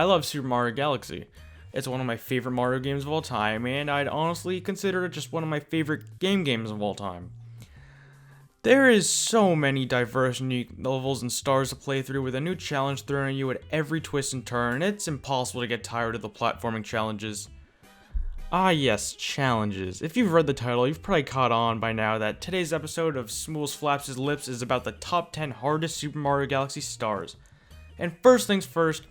I love Super Mario Galaxy. It's one of my favorite Mario games of all time, and I'd honestly consider it just one of my favorite games of all time. There is so many diverse, unique levels and stars to play through with a new challenge thrown at you at every twist and turn. It's impossible to get tired of the platforming challenges. Ah yes, challenges. If you've read the title, you've probably caught on by now that today's episode of Smoools Flaps His Lips is about the top 10 hardest Super Mario Galaxy stars. And first things first,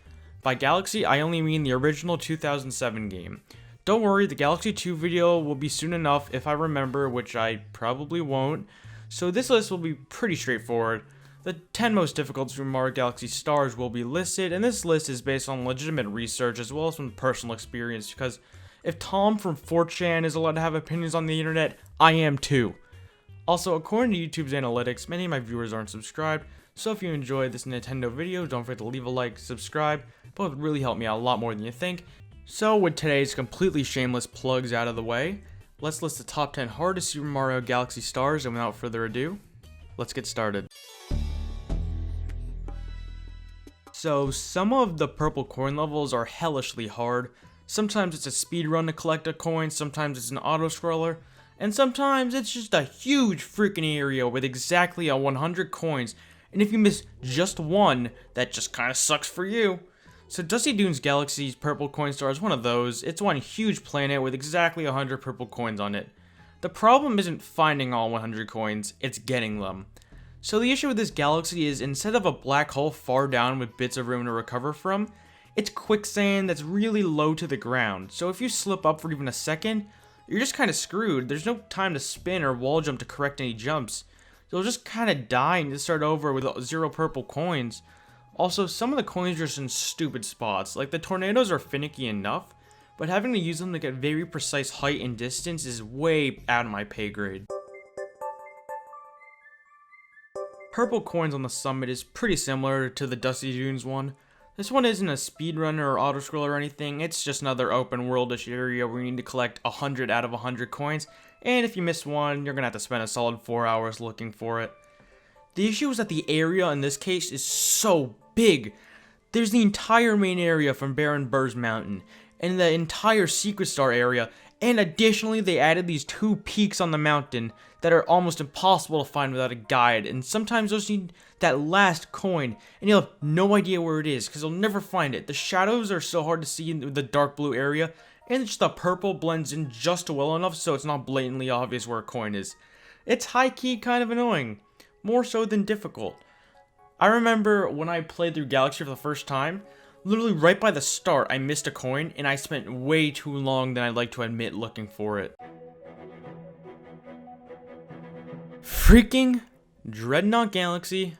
by Galaxy, I only mean the original 2007 game. Don't worry, the Galaxy 2 video will be soon enough if I remember, which I probably won't. So this list will be pretty straightforward. The 10 most difficult Super Mario Galaxy stars will be listed, and this list is based on legitimate research as well as some personal experience, because if Tom from 4chan is allowed to have opinions on the internet, I am too. Also, according to YouTube's analytics, many of my viewers aren't subscribed, so if you enjoyed this Nintendo video, don't forget to leave a like, subscribe, both would really help me out a lot more than you think. So with today's completely shameless plugs out of the way, let's list the top 10 hardest Super Mario Galaxy stars, and without further ado, let's get started. So some of the purple coin levels are hellishly hard. Sometimes it's a speed run to collect a coin, sometimes it's an auto-scroller, and sometimes it's just a huge freaking area with exactly 100 coins, and if you miss just one, that just kinda sucks for you. So Dusty Dunes Galaxy's purple coin star is one of those. It's one huge planet with exactly 100 purple coins on it. The problem isn't finding all 100 coins, it's getting them. So the issue with this galaxy is instead of a black hole far down with bits of room to recover from, it's quicksand that's really low to the ground. So if you slip up for even a second, you're just kind of screwed. There's no time to spin or wall jump to correct any jumps. You'll just kind of die and just start over with 0 purple coins. Also, some of the coins are just in stupid spots. Like the tornadoes are finicky enough, but having to use them to get very precise height and distance is way out of my pay grade. Purple coins on the summit is pretty similar to the Dusty Dunes one. This one isn't a speedrunner or autoscroller or anything, it's just another open worldish area where you need to collect 100 out of 100 coins, and if you miss one, you're gonna have to spend a solid 4 hours looking for it. The issue is that the area in this case is so big. There's the entire main area from Baron Burr's Mountain, and the entire Secret Star area, and additionally they added these 2 peaks on the mountain that are almost impossible to find without a guide, and sometimes you'll need that last coin, and you'll have no idea where it is, because you'll never find it. The shadows are so hard to see in the dark blue area, and just the purple blends in just well enough so it's not blatantly obvious where a coin is. It's high-key kind of annoying, more so than difficult. I remember when I played through Galaxy for the first time, literally right by the start I missed a coin, and I spent way too long than I'd like to admit looking for it. Freaking Dreadnought Galaxy,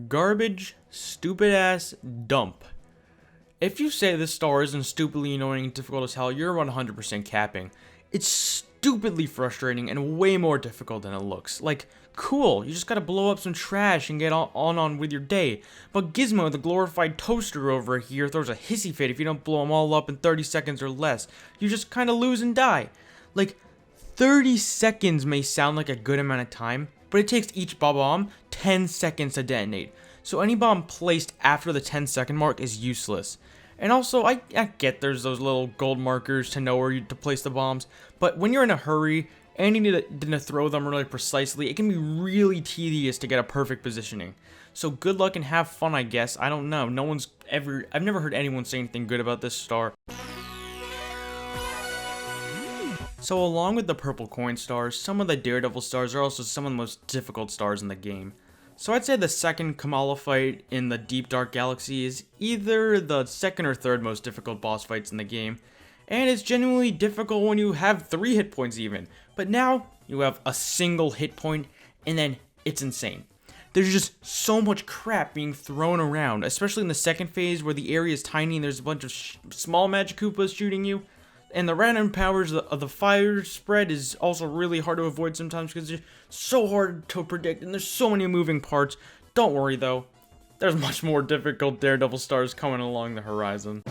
garbage, stupid ass dump. If you say this star isn't stupidly annoying and difficult as hell, you're 100% capping. It's stupidly frustrating and way more difficult than it looks. Like, cool, you just gotta blow up some trash and get on with your day. But Gizmo, the glorified toaster over here, throws a hissy fit if you don't blow them all up in 30 seconds or less. You just kinda lose and die. Like, 30 seconds may sound like a good amount of time, but it takes each bomb 10 seconds to detonate. So any bomb placed after the 10-second mark is useless. And also, I get there's those little gold markers to know where to place the bombs, but when you're in a hurry and you need to throw them really precisely, it can be really tedious to get a perfect positioning. So good luck and have fun, I guess. I don't know. I've never heard anyone say anything good about this star. So along with the purple coin stars, some of the Daredevil stars are also some of the most difficult stars in the game. So I'd say the second Kamala fight in the Deep Dark Galaxy is either the second or third most difficult boss fights in the game, and it's genuinely difficult when you have 3 hit points even, but now you have a single hit point, and then it's insane. There's just so much crap being thrown around, especially in the second phase where the area is tiny and there's a bunch of small Magic Koopas shooting you. And the random powers of the fire spread is also really hard to avoid sometimes because they're so hard to predict and there's so many moving parts. Don't worry though, there's much more difficult Daredevil stars coming along the horizon.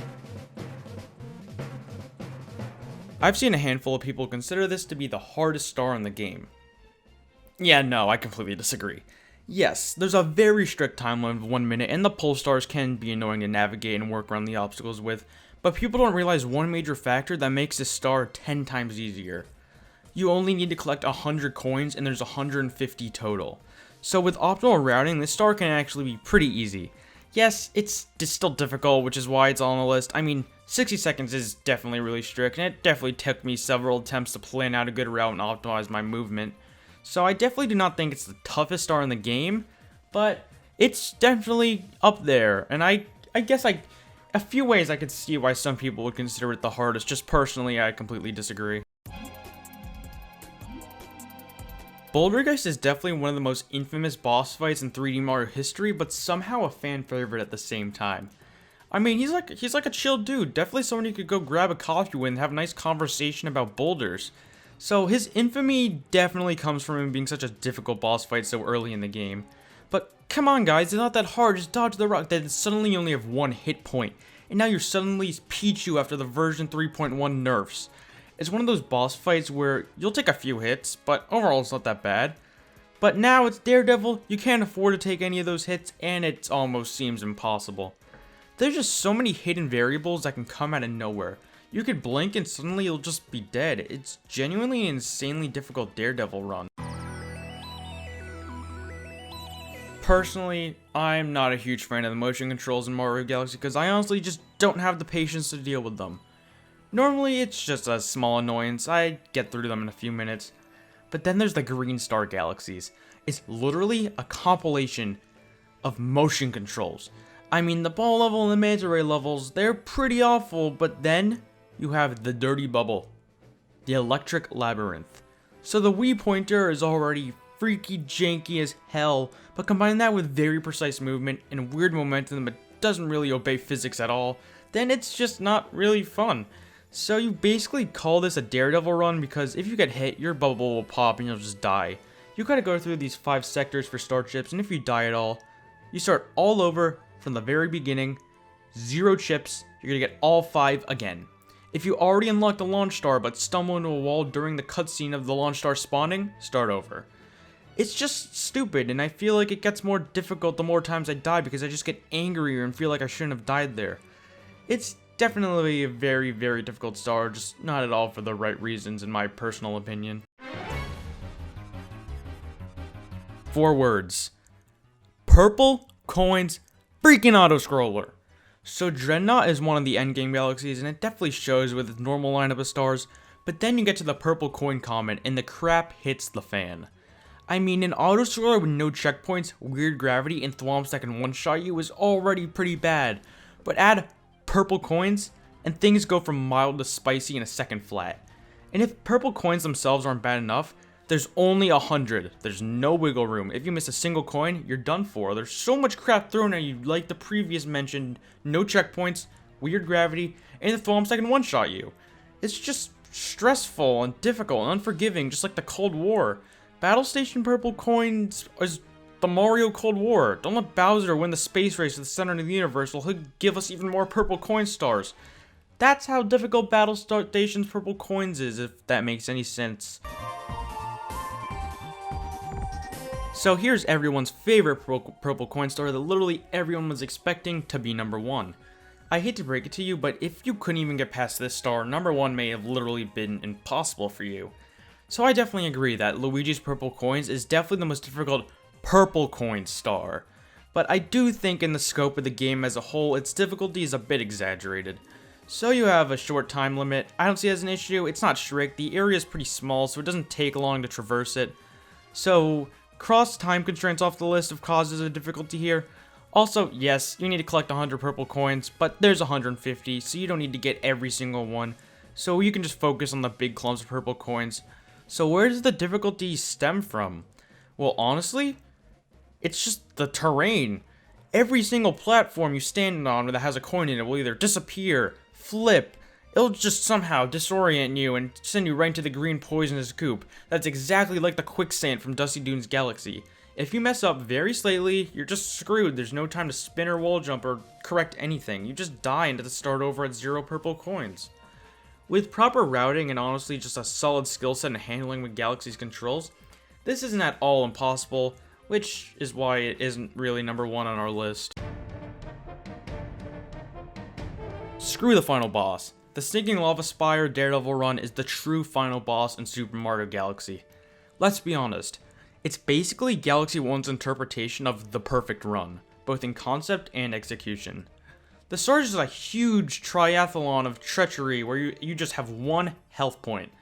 I've seen a handful of people consider this to be the hardest star in the game. Yeah, no, I completely disagree. Yes, there's a very strict time limit of 1 minute, and the pole stars can be annoying to navigate and work around the obstacles with, but people don't realize one major factor that makes this star 10 times easier. You only need to collect 100 coins, and there's 150 total. So with optimal routing, this star can actually be pretty easy. Yes, it's still difficult, which is why it's on the list. I mean, 60 seconds is definitely really strict, and it definitely took me several attempts to plan out a good route and optimize my movement. So I definitely do not think it's the toughest star in the game, but it's definitely up there. And I guess a few ways I could see why some people would consider it the hardest. Just personally, I completely disagree. Bouldergeist is definitely one of the most infamous boss fights in 3D Mario history, but somehow a fan favorite at the same time. I mean, he's like a chill dude, definitely someone you could go grab a coffee with and have a nice conversation about boulders. So his infamy definitely comes from him being such a difficult boss fight so early in the game. But come on guys, it's not that hard, just dodge the rock. Then suddenly you only have 1 hit point, and now you're suddenly Pichu after the version 3.1 nerfs. It's one of those boss fights where you'll take a few hits, but overall it's not that bad. But now it's Daredevil, you can't afford to take any of those hits, and it almost seems impossible. There's just so many hidden variables that can come out of nowhere. You could blink and suddenly you'll just be dead. It's genuinely an insanely difficult Daredevil run. Personally, I'm not a huge fan of the motion controls in Mario Galaxy because I honestly just don't have the patience to deal with them. Normally, it's just a small annoyance, I get through them in a few minutes. But then there's the Green Star Galaxies. It's literally a compilation of motion controls. I mean, the ball level and the manta ray levels, they're pretty awful, but then you have the Dirty Bubble, the Electric Labyrinth. So the Wii pointer is already freaky janky as hell, but combine that with very precise movement and weird momentum that doesn't really obey physics at all, then it's just not really fun. So you basically call this a Daredevil run because if you get hit, your bubble will pop and you'll just die. You gotta go through these 5 sectors for star chips, and if you die at all, you start all over from the very beginning, 0 chips, you're gonna get all 5 again. If you already unlocked the launch star but stumble into a wall during the cutscene of the launch star spawning, start over. It's just stupid, and I feel like it gets more difficult the more times I die because I just get angrier and feel like I shouldn't have died there. It's definitely a very, very difficult star, just not at all for the right reasons in my personal opinion. 4 words. Purple Coins freaking auto-scroller. So Dreadnought is one of the endgame galaxies, and it definitely shows with its normal lineup of stars, but then you get to the purple coin comet, and the crap hits the fan. I mean, an auto-scroller with no checkpoints, weird gravity, and thwomps that can one-shot you is already pretty bad, but add purple coins, and things go from mild to spicy in a second flat. And if purple coins themselves aren't bad enough, there's only 100. There's no wiggle room. If you miss a single coin, you're done for. There's so much crap thrown at you, like the previous mentioned, no checkpoints, weird gravity, and the thwomps that can one-shot you. It's just stressful and difficult and unforgiving, just like the Cold War. Battle Station Purple Coins is the Mario Cold War. Don't let Bowser win the space race to the center of the universe, or he'll give us even more purple coin stars. That's how difficult Battle Station's Purple Coins is, if that makes any sense. So here's everyone's favorite purple coin star that literally everyone was expecting to be number 1. I hate to break it to you, but if you couldn't even get past this star, number 1 may have literally been impossible for you. So I definitely agree that Luigi's Purple Coins is definitely the most difficult purple coin star. But I do think in the scope of the game as a whole, its difficulty is a bit exaggerated. So you have a short time limit. I don't see it as an issue. It's not strict. The area is pretty small, so it doesn't take long to traverse it. So cross time constraints off the list of causes of difficulty here. Also, yes, you need to collect 100 purple coins, but there's 150, so you don't need to get every single one. So you can just focus on the big clumps of purple coins. So where does the difficulty stem from? Well, honestly, it's just the terrain. Every single platform you stand on that has a coin in it will either disappear, flip, it'll just somehow disorient you and send you right to the green poisonous goop. That's exactly like the quicksand from Dusty Dunes Galaxy. If you mess up very slightly, you're just screwed. There's no time to spin or wall jump or correct anything. You just die and have to start over at 0 purple coins. With proper routing and honestly just a solid skill set and handling with Galaxy's controls, this isn't at all impossible. which is why it isn't really number 1 on our list. Screw the final boss. The Sinking Lava Spire Daredevil run is the true final boss in Super Mario Galaxy. Let's be honest, it's basically Galaxy 1's interpretation of the perfect run, both in concept and execution. The start is a huge triathlon of treachery where you just have 1 health point.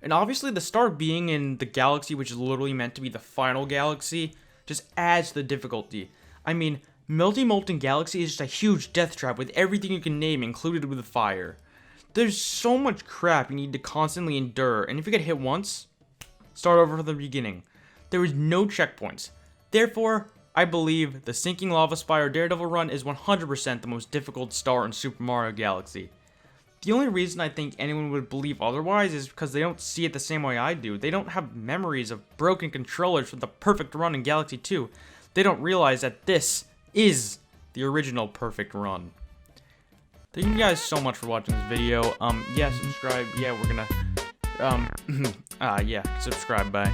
And obviously the start being in the galaxy, which is literally meant to be the final galaxy, just adds to the difficulty. I mean, Melty Molten Galaxy is just a huge death trap with everything you can name included with fire. There's so much crap you need to constantly endure, and if you get hit once, start over from the beginning. There is no checkpoints. Therefore, I believe the Sinking Lava Spire Daredevil run is 100% the most difficult start in Super Mario Galaxy. The only reason I think anyone would believe otherwise is because they don't see it the same way I do. They don't have memories of broken controllers from the perfect run in Galaxy 2. They don't realize that this is the original perfect run. Thank you guys so much for watching this video. Yeah, subscribe. Yeah, we're gonna, yeah, subscribe. Bye.